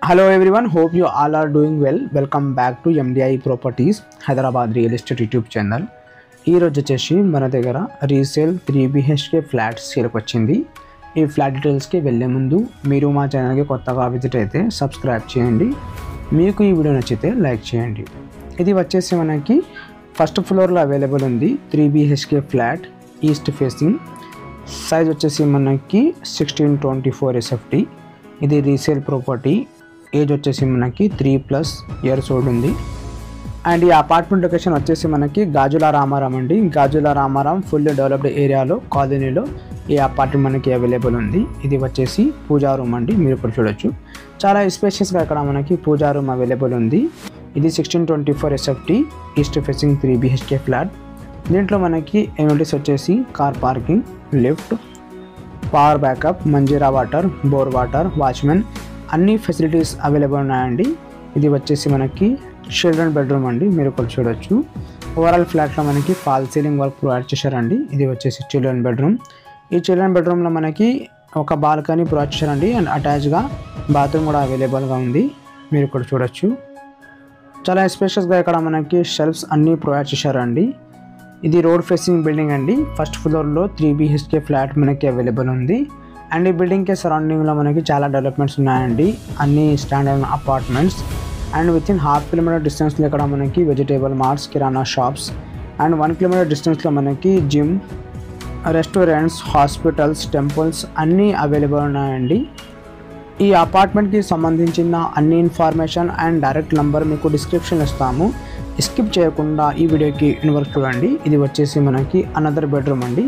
Hello everyone, hope you all are doing well. Welcome back to MDI Properties Hyderabad Real Estate YouTube channel. ఈ రోజు వచ్చేసి మన దగ్గర resale 3 BHK flats సేల్కి వచ్చింది. ఈ ఫ్లాట్ డీటెయిల్స్కి వెళ్ళే ముందు మీరు మా ఛానల్కి కొత్తగా విజిట్ అయితే సబ్స్క్రైబ్ చేయండి. మీకు ఈ వీడియో నచ్చితే లైక్ చేయండి. ఇది వచ్చేసి మనకి ఫస్ట్ ఫ్లోర్లో అవైలబుల్ ఉంది. 3 BHK flat east facing. Size వచ్చేసి మనకి 1624 SFT. ఇది రీసేల్ ప్రాపర్టీ. ఏజ్ వచ్చేసి మనకి 3+ ఇయర్స్ ఓల్డ్ ఉంది. అండ్ ఈ అపార్ట్మెంట్ లొకేషన్ వచ్చేసి మనకి గాజుల రామారాం అండి. గాజుల రామారాం ఫుల్ డెవలప్డ్ ఏరియాలో కాలనీలో ఈ అపార్ట్మెంట్ మనకి అవైలబుల్ ఉంది. ఇది వచ్చేసి పూజా రూమ్ అండి, మీరు ఇప్పుడు చూడొచ్చు. చాలా స్పేషియస్గా ఇక్కడ మనకి పూజా రూమ్ అవైలబుల్ ఉంది. ఇది 1624 SFT east facing 3 BHK flat. దీంట్లో మనకి ఎమ్యూనిటీస్ వచ్చేసి car parking, lift, power backup, Manjira water, bore water, watchman అన్ని ఫెసిలిటీస్ అవైలబుల్ ఉన్నాయండి. ఇది వచ్చేసి మనకి చిల్డ్రన్ బెడ్రూమ్ అండి, మీరు ఇక్కడ చూడొచ్చు. ఓవరాల్ ఫ్లాట్లో మనకి ఫాల్ సీలింగ్ వర్క్ ప్రొవైడ్ చేశారండి. ఇది వచ్చేసి చిల్డ్రన్ బెడ్రూమ్. ఈ చిల్డ్రన్ బెడ్రూమ్లో మనకి ఒక బాల్కనీ ప్రొవైడ్ చేశారండి. అండ్ అటాచ్గా బాత్రూమ్ కూడా అవైలబుల్గా ఉంది, మీరు ఇక్కడ చూడొచ్చు. చాలా స్పేషియస్గా ఇక్కడ మనకి షెల్ఫ్స్ అన్నీ ప్రొవైడ్ చేశారండి. ఇది రోడ్ ఫేసింగ్ బిల్డింగ్ అండి. ఫస్ట్ ఫ్లోర్లో 3 BHK ఫ్లాట్ మనకి అవైలబుల్ ఉంది. అండ్ ఈ బిల్డింగ్కి సరౌండింగ్లో మనకి చాలా డెవలప్మెంట్స్ ఉన్నాయండి, అన్ని standard apartments. And within ½ kilometre డిస్టెన్స్లో ఇక్కడ మనకి వెజిటేబుల్ మార్ట్స్, కిరాణా షాప్స్. అండ్ 1 కిలోమీటర్ డిస్టెన్స్లో మనకి జిమ్, రెస్టారెంట్స్, హాస్పిటల్స్, టెంపుల్స్ అన్నీ అవైలబుల్ ఉన్నాయండి. ఈ అపార్ట్మెంట్కి సంబంధించిన అన్ని ఇన్ఫర్మేషన్ అండ్ డైరెక్ట్ నెంబర్ మీకు డిస్క్రిప్షన్ ఇస్తాము. స్కిప్ చేయకుండా ఈ వీడియోకి ఇన్వర్క్ చూడండి. ఇది వచ్చేసి మనకి అనదర్ బెడ్రూమ్ అండి.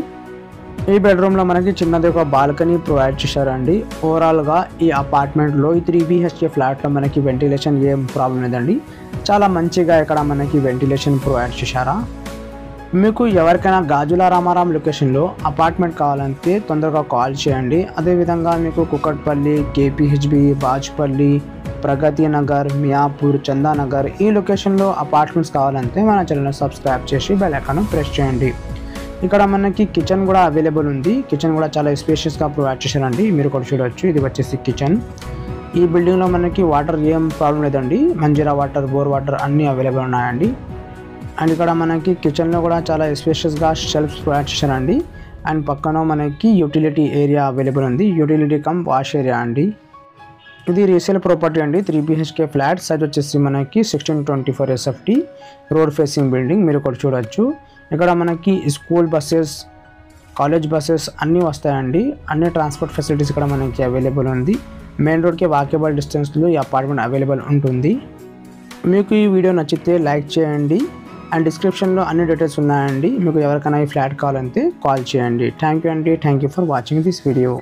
ఈ బెడ్రూమ్లో మనకి చిన్నది ఒక బాల్కనీ ప్రొవైడ్ చేశారండి. ఓవరాల్గా ఈ అపార్ట్మెంట్లో ఈ 3 BHK ఫ్లాట్లో మనకి వెంటిలేషన్ ఏం ప్రాబ్లం లేదండి. చాలా మంచిగా ఇక్కడ మనకి వెంటిలేషన్ ప్రొవైడ్ చేశారా. మీకు ఎవరికైనా గాజుల రామారాం లొకేషన్లో అపార్ట్మెంట్ కావాలంటే తొందరగా కాల్ చేయండి. అదేవిధంగా మీకు కుకట్పల్లి, KPHB, బాజ్పల్లి, ప్రగతి నగర్, మియాపూర్, చందానగర్ ఈ లొకేషన్లో అపార్ట్మెంట్స్ కావాలంటే మన ఛానల్ని సబ్స్క్రైబ్ చేసి బెల్ ఐకాన్ ప్రెస్ చేయండి. ఇక్కడ మనకి కిచెన్ కూడా అవైలబుల్ ఉంది. కిచెన్ కూడా చాలా స్పేషియస్గా ప్రొవైడ్ చేశారండి, మీరు కూడా చూడవచ్చు. ఇది వచ్చేసి కిచెన్. ఈ బిల్డింగ్లో మనకి వాటర్ ఏం ప్రాబ్లం లేదండి. మంజీరా వాటర్, బోర్ వాటర్ అన్నీ అవైలబుల్ ఉన్నాయండి. అండ్ ఇక్కడ మనకి కిచెన్లో కూడా చాలా స్పేషియస్గా షెల్ఫ్స్ ప్రొవైడ్ చేశారండి. అండ్ పక్కన మనకి యూటిలిటీ ఏరియా అవైలబుల్ ఉంది, యూటిలిటీ కమ్ వాష్ ఏరియా అండి. ఇది రీసేల్ ప్రాపర్టీ అండి. 3 BHK ఫ్లాట్. సైజ్ వచ్చేసి మనకి 1624 SFT రోడ్ ఫేసింగ్ బిల్డింగ్, మీరు కూడా చూడొచ్చు. ఇక్కడ మనకి స్కూల్ బస్సెస్, కాలేజ్ బస్సెస్ అన్నీ వస్తాయండి. అన్ని ట్రాన్స్పోర్ట్ ఫెసిలిటీస్ ఇక్కడ మనకి అవైలబుల్ ఉంది. మెయిన్ రోడ్కి వాకేబుల్ డిస్టెన్స్లో ఈ అపార్ట్మెంట్ అవైలబుల్ ఉంటుంది. మీకు ఈ వీడియో నచ్చితే లైక్ చేయండి. అండ్ డిస్క్రిప్షన్లో అన్ని డీటెయిల్స్ ఉన్నాయండి. మీకు ఎవరికైనా ఈ ఫ్లాట్ కావాలంటే కాల్ చేయండి. థ్యాంక్ యూ అండి. Thank you for watching this video.